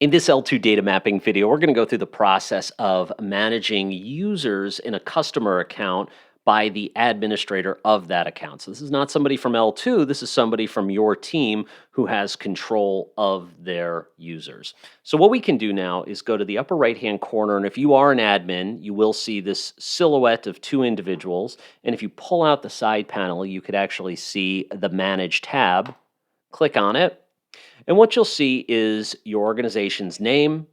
In this L2 data mapping video, we're going to go through the process of managing users in a customer account by the administrator of that account. So this is not somebody from L2, this is somebody from your team who has control of their users. So what we can do now is go to the upper right-hand corner, and if you are an admin, you will see this silhouette of two individuals, and if you pull out the side panel, you could actually see the Manage tab. Click on it. And what you'll see is your organization's name,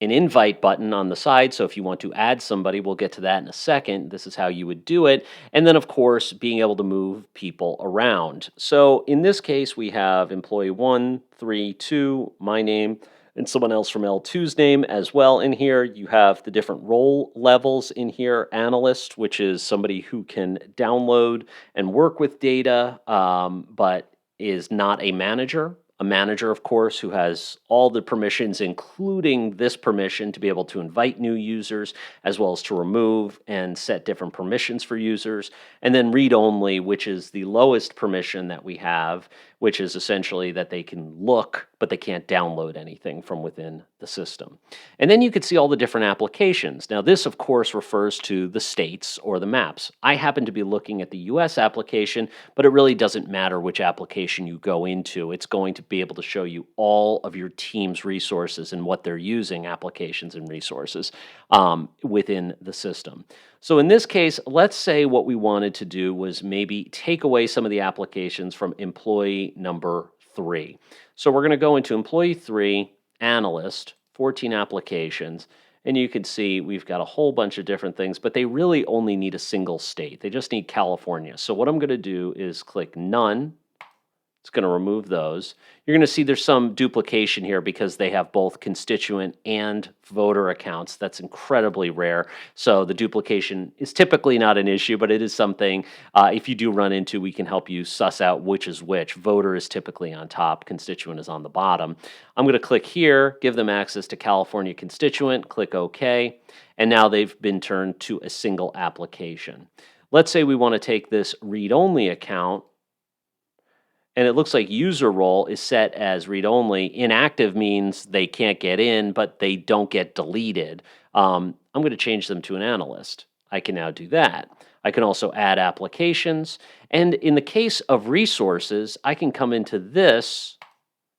an invite button on the side. So if you want to add somebody, we'll get to that in a second. This is how you would do it. And then, of course, being able to move people around. So in this case, we have employee 132, my name, and someone else from L2's name as well. In here, you have the different role levels in here. Analyst, which is somebody who can download and work with data, but is not a manager. A manager, of course, who has all the permissions, including this permission to be able to invite new users, as well as to remove and set different permissions for users. And then read only, which is the lowest permission that we have, which is essentially that they can look, but they can't download anything from within the system. And then you can see all the different applications. Now, this, of course, refers to the states or the maps. I happen to be looking at the US application, but it really doesn't matter which application you go into. It's going to be able to show you all of your team's resources and what they're using, applications and resources, within the system. So in this case, let's say what we wanted to do was maybe take away some of the applications from employee number 3. So we're going to go into employee 3, analyst, 14 applications, and you can see we've got a whole bunch of different things, but they really only need a single state. They just need California. So what I'm going to do is click None. It's going to remove those. You're going to see there's some duplication here because they have both constituent and voter accounts. That's incredibly rare. So the duplication is typically not an issue, but it is something if you do run into, we can help you suss out which is which. Voter is typically on top, constituent is on the bottom. I'm going to click here, give them access to California constituent, click OK, and now they've been turned to a single application. Let's say we want to take this read-only account, and it looks like user role is set as read-only. Inactive means they can't get in, but they don't get deleted. I'm going to change them to an analyst. I can now do that. I can also add applications. And in the case of resources, I can come into this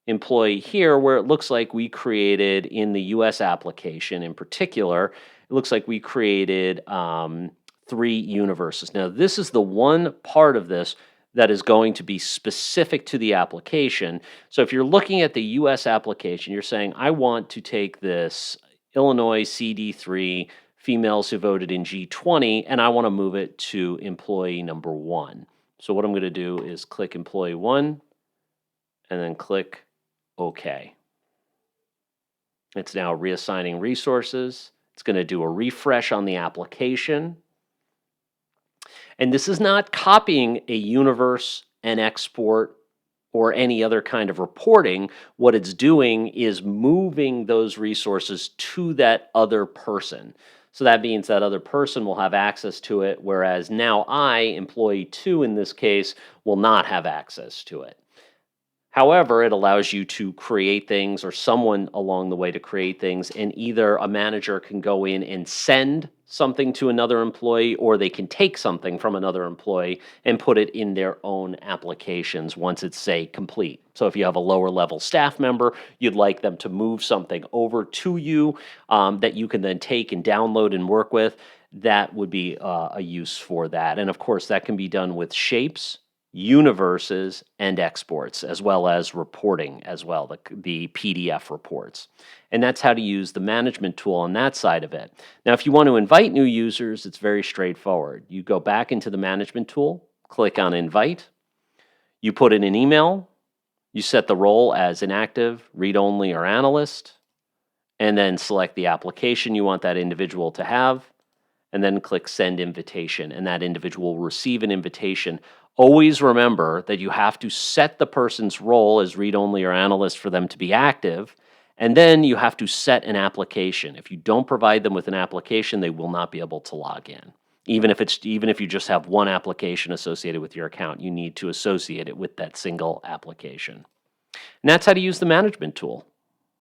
employee here where it looks like we created in the US application in particular, it looks like we created 3 universes. Now, this is the one part of this that is going to be specific to the application. So if you're looking at the US application, you're saying, I want to take this Illinois CD3 females who voted in G20, and I want to move it to employee number 1. So what I'm going to do is click employee 1, and then click OK. It's now reassigning resources. It's going to do a refresh on the application. And this is not copying a universe and export or any other kind of reporting. What it's doing is moving those resources to that other person. So that means that other person will have access to it, whereas now I, employee 2 in this case, will not have access to it. However, it allows you to create things, or someone along the way to create things, and either a manager can go in and send something to another employee, or they can take something from another employee and put it in their own applications once it's, say, complete. So if you have a lower level staff member, you'd like them to move something over to you that you can then take and download and work with, that would be a use for that. And of course, that can be done with shapes, universes, and exports, as well as reporting as well, the PDF reports. And that's how to use the management tool on that side of it. Now, if you want to invite new users, it's very straightforward. You go back into the management tool, click on invite, you put in an email, you set the role as inactive, read-only, or analyst, and then select the application you want that individual to have, and then click send invitation, and that individual will receive an invitation. Always remember that you have to set the person's role as read-only or analyst for them to be active, and then you have to set an application. If you don't provide them with an application, they will not be able to log in. Even if you just have one application associated with your account, you need to associate it with that single application. And that's how to use the management tool.